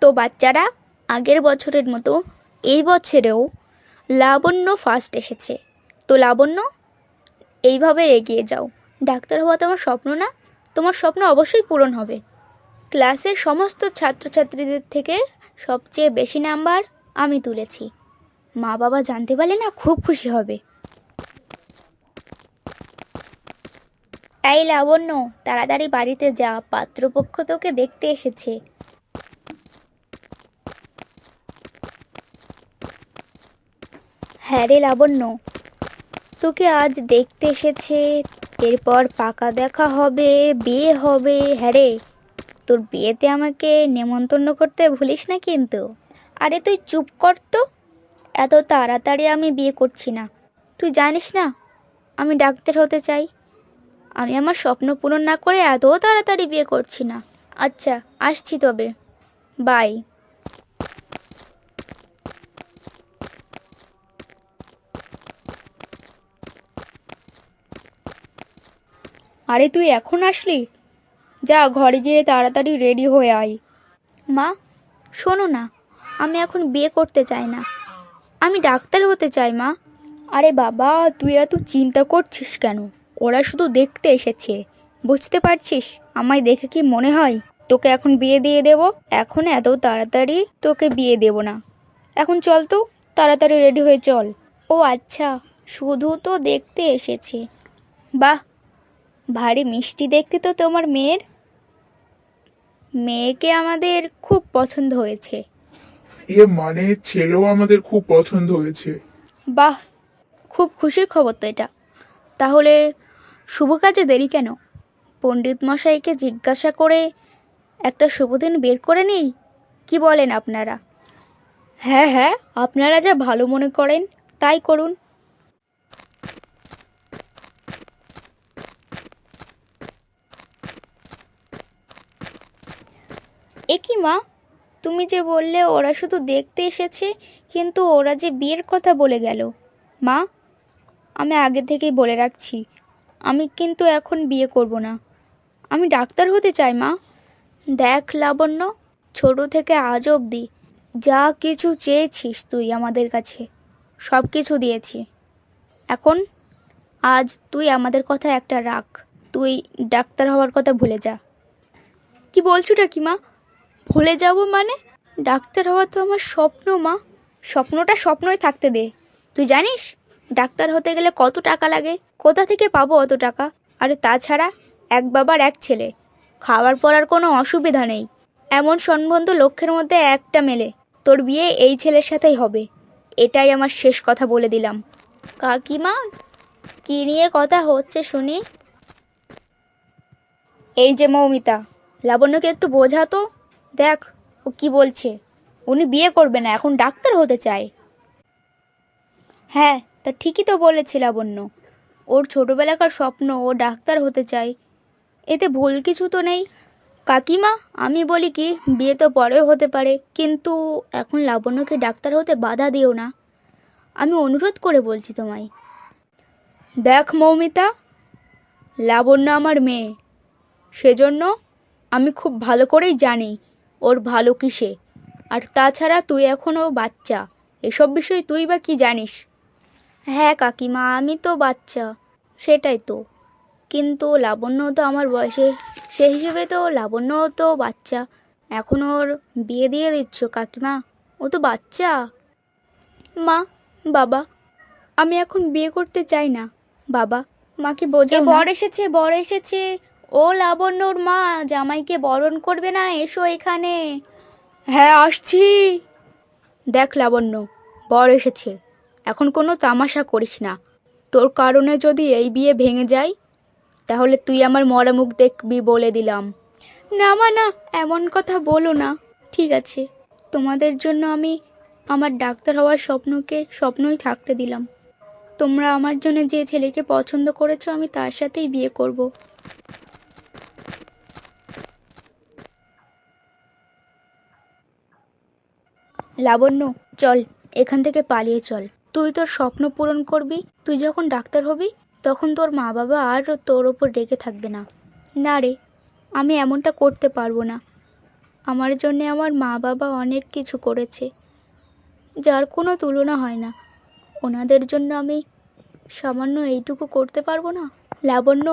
তো বাচ্চারা, আগের বছরের মতো এই বছরেও লাবণ্য ফার্স্ট এসেছে। তো লাবণ্য, এইভাবে এগিয়ে যাও। ডাক্তার হওয়া তোমার স্বপ্ন না? তোমার স্বপ্ন অবশ্যই পূরণ হবে। ক্লাসের সমস্ত ছাত্রছাত্রীদের থেকে সবচেয়ে বেশি নাম্বার আমি তুলেছি। মা বাবা জানতে পারলে না খুব খুশি হবে। এই লাবণ্য, তাড়াতাড়ি বাড়িতে যা, পাত্রপক্ষ তোকে দেখতে এসেছে। হ্যাঁ রে লাবণ্য, তোকে আজ দেখতে এসেছে। এরপর পাকা দেখা হবে, বিয়ে হবে। হ্যাঁ রে, তোর বিয়েতে আমাকে নেমন্তন্ন করতে ভুলিস না কিন্তু। আরে তুই চুপ কর তো, এত তাড়াতাড়ি আমি বিয়ে করছি না। তুই জানিস না আমি ডাক্তার হতে চাই। আমি আমার স্বপ্ন পূরণ না করে এত তাড়াতাড়ি বিয়ে করছি না। আচ্ছা, আসছি তবে, বাই। আরে তুই এখন আসলি? যা ঘরে গিয়ে তাড়াতাড়ি রেডি হয়ে আয়। মা, শোনো না, আমি এখন বিয়ে করতে চাই না, আমি ডাক্তার হতে চাই মা। আরে বাবা, তুই এত চিন্তা করছিস কেন? ওরা শুধু দেখতে এসেছে, বুঝতে পারছিস? আমায় দেখে কি মনে হয় তোকে এখন বিয়ে দিয়ে দেব? এখন এত তাড়াতাড়ি তোকে বিয়ে দেব না। এখন চল তো, তাড়াতাড়ি রেডি হয়ে চল। ও আচ্ছা, শুধু তো দেখতে এসেছে। বাহ, ভারী মিষ্টি দেখতে তো তোমার মেয়ের। মেয়েকে আমাদের খুব পছন্দ হয়েছে। মানে ছেলেও আমাদের খুব পছন্দ হয়েছে। বাহ, খুব খুশির খবর তো এটা। তাহলে শুভ কাজে দেরি কেন? পণ্ডিত মশাইকে জিজ্ঞাসা করে একটা শুভ দিন বের করে নিই, কি বলেন আপনারা? হ্যাঁ হ্যাঁ, আপনারা যা ভালো মনে করেন তাই করুন। এ কি মা, তুমি যে বললে ওরা শুধু দেখতে এসেছে, কিন্তু ওরা যে বিয়ের কথা বলে গেল। মা, আমি আগে থেকেই বলে রাখছি, আমি কিন্তু এখন বিয়ে করব না। আমি ডাক্তার হতে চাই মা। দেখ লাবণ্য, ছোট থেকে আজ অবধি যা কিছু চেয়েছিস তুই আমাদের কাছে, সব কিছু দিয়েছি। এখন আজ তুই আমাদের কথা একটা রাখ, তুই ডাক্তার হওয়ার কথা ভুলে যা। কি বলছোটা কি মা? ভুলে যাব মানে? ডাক্তার হওয়া তো আমার স্বপ্ন মা। স্বপ্নটা স্বপ্নই থাকতে দে। তুই জানিস ডাক্তার হতে গেলে কত টাকা লাগে? কোথা থেকে পাবো অত টাকা? আরে তাছাড়া এক বাবার এক ছেলে, খাওয়ার পরার কোনো অসুবিধা নেই। এমন সম্বন্ধ লক্ষের মধ্যে একটা মেলে। তোর বিয়ে এই ছেলের সাথেই হবে, এটাই আমার শেষ কথা বলে দিলাম। কাকিমা, কি নিয়ে কথা হচ্ছে শুনি? এই যে মৌমিতা, লাবণ্যকে একটু বোঝা তো। দেখ ও কি বলছে। উনি বিয়ে করবে না, এখন ডাক্তার হতে চায়। হ্যাঁ, তা ঠিকই তো বলেছে লাবণ্য। ওর ছোটবেলাকার স্বপ্ন ও ডাক্তার হতে চায়, এতে ভুল কিছু তো নেই। কাকিমা, আমি বলি কি, বিয়ে তো পরেও হতে পারে, কিন্তু এখন লাবণ্যকে ডাক্তার হতে বাধা দিও না। আমি অনুরোধ করে বলছি তোমায়। দেখ মৌমিতা, লাবণ্য আমার মেয়ে, সেজন্য আমি খুব ভালো করেই জানি ওর ভালো কিসে। আর তাছাড়া তুই এখনও বাচ্চা, এসব বিষয়ে তুই বা কি জানিস? হ্যাঁ কাকিমা, আমি তো বাচ্চা, সেটাই তো। কিন্তু লাবণ্য তো আমার বয়সে, সেই হিসেবে তো লাবণ্যও তো বাচ্চা। এখন ওর বিয়ে দিয়ে দিচ্ছ কাকিমা? ও তো বাচ্চা। মা, বাবা, আমি এখন বিয়ে করতে চাই না। বাবা, মাকে বোঝাও না। বর এসেছে, বর এসেছে। ও লাবণ্যর মা, জামাইকে বরণ করবে না? এসো এখানে। হ্যাঁ আসছি। দেখ লাবণ্য, বর এসেছে, এখন কোনো তামাশা করিস না। তোর কারণে যদি এই বিয়ে ভেঙে যায়, তাহলে তুই আমার মরা মুখ দেখবি বলে দিলাম। না মা না, এমন কথা বলো না। ঠিক আছে, তোমাদের জন্য আমি আমার ডাক্তার হওয়ার স্বপ্নকে স্বপ্নই থাকতে দিলাম। তোমরা আমার জন্য যে ছেলেকে পছন্দ করেছো, আমি তার সাথেই বিয়ে করব। লাবণ্য, চল এখান থেকে পালিয়ে চল। তুই তোর স্বপ্ন পূরণ করবি। তুই যখন ডাক্তার হবি তখন তোর মা বাবা আর তোর ওপর রেগে থাকবে না। না রে, আমি এমনটা করতে পারবো না। আমার জন্যে আমার মা বাবা অনেক কিছু করেছে, যার কোনো তুলনা হয় না। ওনাদের জন্য আমি সামান্য এইটুকু করতে পারবো না? লাবণ্য,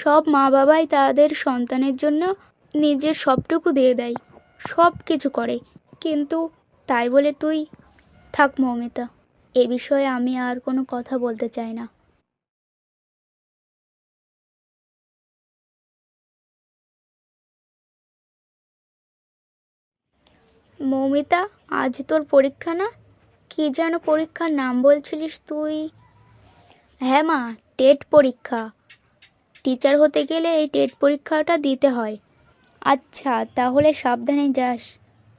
সব মা বাবাই তাদের সন্তানের জন্য নিজের সবটুকু দিয়ে দেয়, সব কিছু করে, কিন্তু তাই বলে তুই? থাক মৌমিতা, এ বিষয়ে আমি আর কোনো কথা বলতে চাই না। মৌমিতা, আজ তোর পরীক্ষা না? কি যেন পরীক্ষার নাম বলছিলিস তুই? হ্যাঁ মা, টেট পরীক্ষা। টিচার হতে গেলে এই টেট পরীক্ষাটা দিতে হয়। আচ্ছা, তাহলে সাবধানে যাস,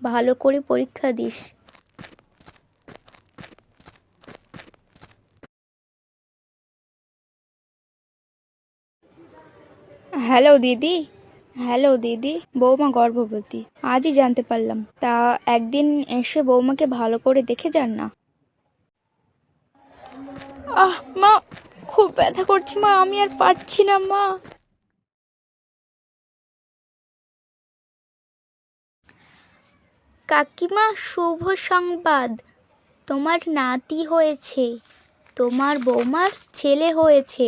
ভালো করে পরীক্ষা দিস। হ্যালো দিদি। হ্যালো দিদি, বৌমা গর্ভবতী, আজই জানতে পারলাম। তা একদিন এসে বৌমাকে ভালো করে দেখে যান না। মা, খুব ব্যথা করছে মা, আমি আর পারছি না মা। কাকিমা, শুভ সংবাদ, তোমার নাতি হয়েছে, তোমার বৌমার ছেলে হয়েছে।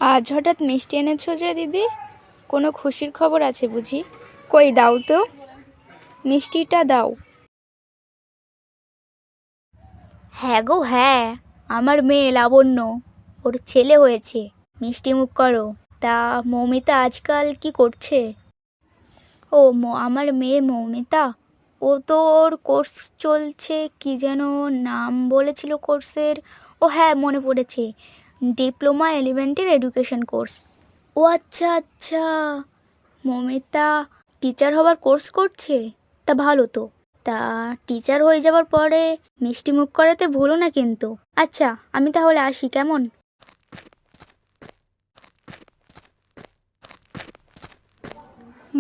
আজ হঠাৎ মিষ্টি এনেছো যে দিদি, কোনো খুশির খবর আছে বুঝি? কই দাও তো, মিষ্টিটা দাও। হ্যাঁ গো হ্যাঁ, আমার মেয়ে লাবণ্য, ওর ছেলে হয়েছে, মিষ্টি মুখ করো। তা মৌমিতা আজকাল কি করছে? ও আমার মেয়ে মৌমিতা, ও তো ওর কোর্স চলছে, কি যেন নাম বলেছিল কোর্সের। ও হ্যাঁ, মনে পড়েছে, ডিপ্লোমা এলিমেন্টারি এডুকেশন কোর্স। ও আচ্ছা আচ্ছা, মৌমিতা টিচার হবার কোর্স করছে? তা ভালো তো। তা টিচার হয়ে যাবার পরে মিষ্টি মুখ করাতে ভুলো না কিন্তু। আচ্ছা, আমি তাহলে আসি, কেমন?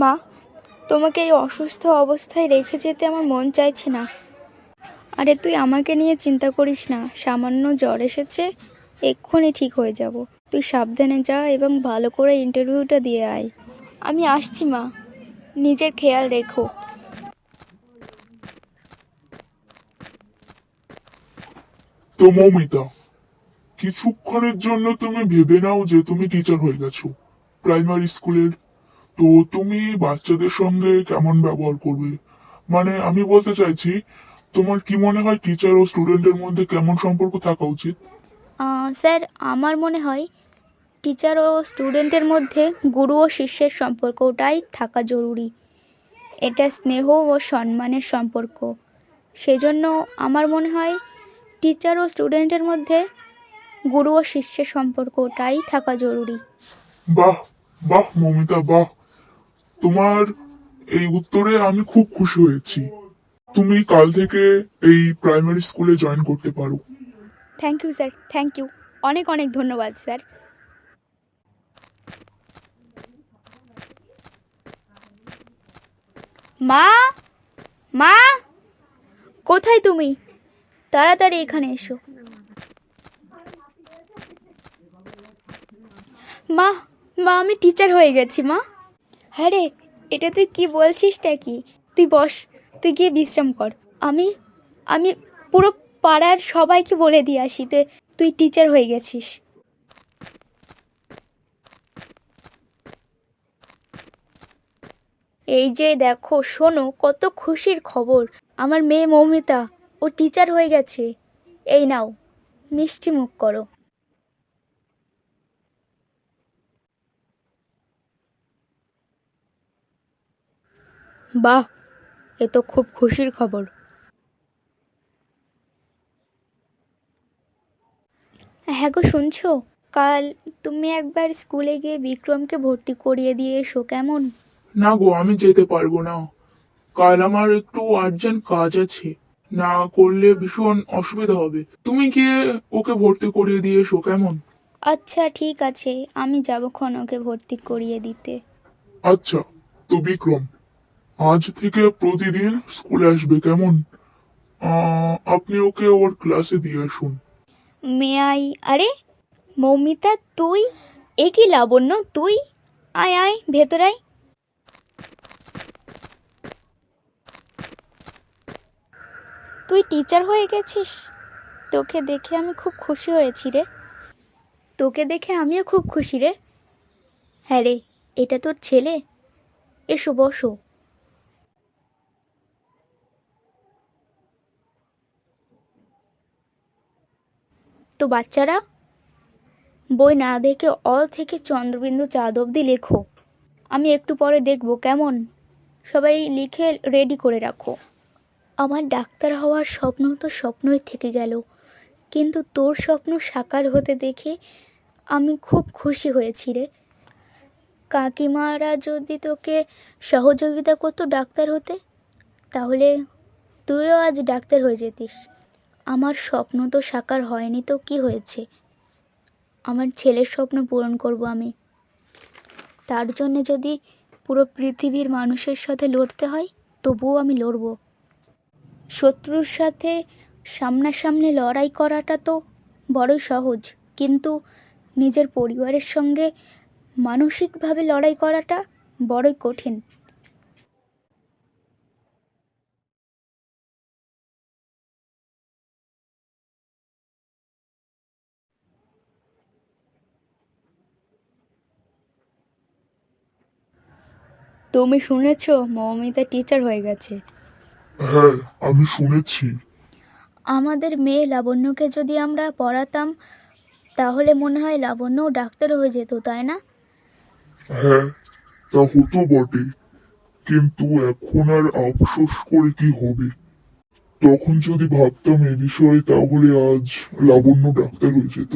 মা, তোমাকে এই অসুস্থ অবস্থায় রেখে যেতে আমার মন চাইছে না। আরে তুই আমাকে নিয়ে চিন্তা করিস না, সামান্য জ্বর এসেছে, এক্ষুনি ঠিক হয়ে যাব। তুই সাবধানে যা এবং ভালো করে ইন্টারভিউটা দিয়ে আয়। আমি আসছি মা, নিজের খেয়াল রেখো। তো মৌমিতা, কিছুক্ষণের জন্য তুমি ভেবে নাও যে তুমি টিচার হয়ে গেছো প্রাইমারি স্কুলের। তো তুমি বাচ্চাদের সঙ্গে কেমন ব্যবহার করবে? মানে আমি বলতে চাইছি, তোমার কি মনে হয় টিচার ও স্টুডেন্টের মধ্যে কেমন সম্পর্ক থাকা উচিত? স্যার, আমার মনে হয় টিচার ও স্টুডেন্টের মধ্যে গুরু ও শিষ্যের সম্পর্কটাই থাকা জরুরি। এটা স্নেহ ও সম্মানের সম্পর্ক। সেজন্য আমার মনে হয় টিচার ও স্টুডেন্টের মধ্যে গুরু ও শিষ্যের সম্পর্কটাই থাকা জরুরি। বাহ, বাহ মৌমিতা, বাহ! তোমার এই উত্তরে আমি খুব খুশি হয়েছি। তুমি কাল থেকে এই প্রাইমারি স্কুলে জয়েন করতে পারো। Thank you sir, thank you, অনেক অনেক ধন্যবাদ স্যার। মা, মা, কোথায় তুমি? তাড়াতাড়ি এখানে এসো। মা, মা, আমি টিচার হয়ে গেছি মা। হ্যাঁ রে, এটা তুই কি বলছিসটা কি? তুই বস, তুই গিয়ে বিশ্রাম কর। আমি আমি পুরো পাড়ার সবাইকে বলে দিয়ে আসি তুই টিচার হয়ে গেছিস। এই যে দেখো, শোনো, কত খুশির খবর, আমার মেয়ে মৌমিতা, ও টিচার হয়ে গেছে। এই নাও, মিষ্টি মুখ করো। বাহ, এ তো খুব খুশির খবর। হ্যাঁ গো, শুনছো? কাল তুমি একবার স্কুলে গিয়ে বিক্রমকে ভর্তি করিয়ে দিয়ে এসো, কেমন? না গো, আমি যেতে পারবো না। কাল আমার একটু আর্জেন্ট কাজ আছে, না করলে ভীষণ অসুবিধা হবে। তুমি গিয়ে ওকে ভর্তি করিয়ে দিয়ে এসো, কেমন? আচ্ছা ঠিক আছে, আমি যাবক্ষণ ওকে ভর্তি করিয়ে দিতে। আচ্ছা, তো বিক্রম আজ থেকে প্রতিদিন স্কুলে আসবে, কেমন? আপনি ওকে ওর ক্লাসে দিয়ে আসুন। আরে মৌমিতা, তুই এ কি লাবণ্য, তুই? আয় আয় ভেতর আয়। তুই টিচার হয়ে গেছিস? তোকে দেখে আমি খুব খুশি হয়েছি রে। তোকে দেখে আমিও খুব খুশি রে। হ্যাঁ রে, এটা তোর ছেলে? এসো বসো। তো বাচ্চারা, বই না দেখে অ থেকে চন্দ্রবিন্দু চাঁদ অবধি লেখো। আমি একটু পরে দেখব, কেমন? সবাই লিখে রেডি করে রাখো। আমার ডাক্তার হওয়ার স্বপ্ন তো স্বপ্নই থেকে গেল, কিন্তু তোর স্বপ্ন সাকার হতে দেখে আমি খুব খুশি হয়েছি রে। কাকিমারা যদি তোকে সহযোগিতা করতো ডাক্তার হতে, তাহলে তুইও আজ ডাক্তার হয়ে যেতিস। আমার স্বপ্ন তো সাকার হয়নি, তো কি হয়েছে? আমার ছেলের স্বপ্ন পূরণ করব আমি। তার জন্য যদি পুরো পৃথিবীর মানুষের সাথে লড়তে হয়, তবুও আমি লড়ব। শত্রুর সাথে সামনাসামনি লড়াই করাটা তো বড়ই সহজ, কিন্তু নিজের পরিবারের সঙ্গে মানসিকভাবে লড়াই করাটা বড়ই কঠিন। তুমি শুনেছ মৌমিতা টিচার হয়ে গেছে? হ্যাঁ, আমি শুনেছি। আমাদের মেয়ে লাবণ্যকে যদি আমরা পড়াতাম, তাহলে মনে হয় লাবণ্যও ডাক্তার হয়ে যেত, তাই না? হ্যাঁ, তা হতো বটে, কিন্তু এখন আর আফসোস করে কি হবে? তখন যদি ভাবতাম এ বিষয়ে, তাহলে আজ লাবণ্য ডাক্তার হয়ে যেত।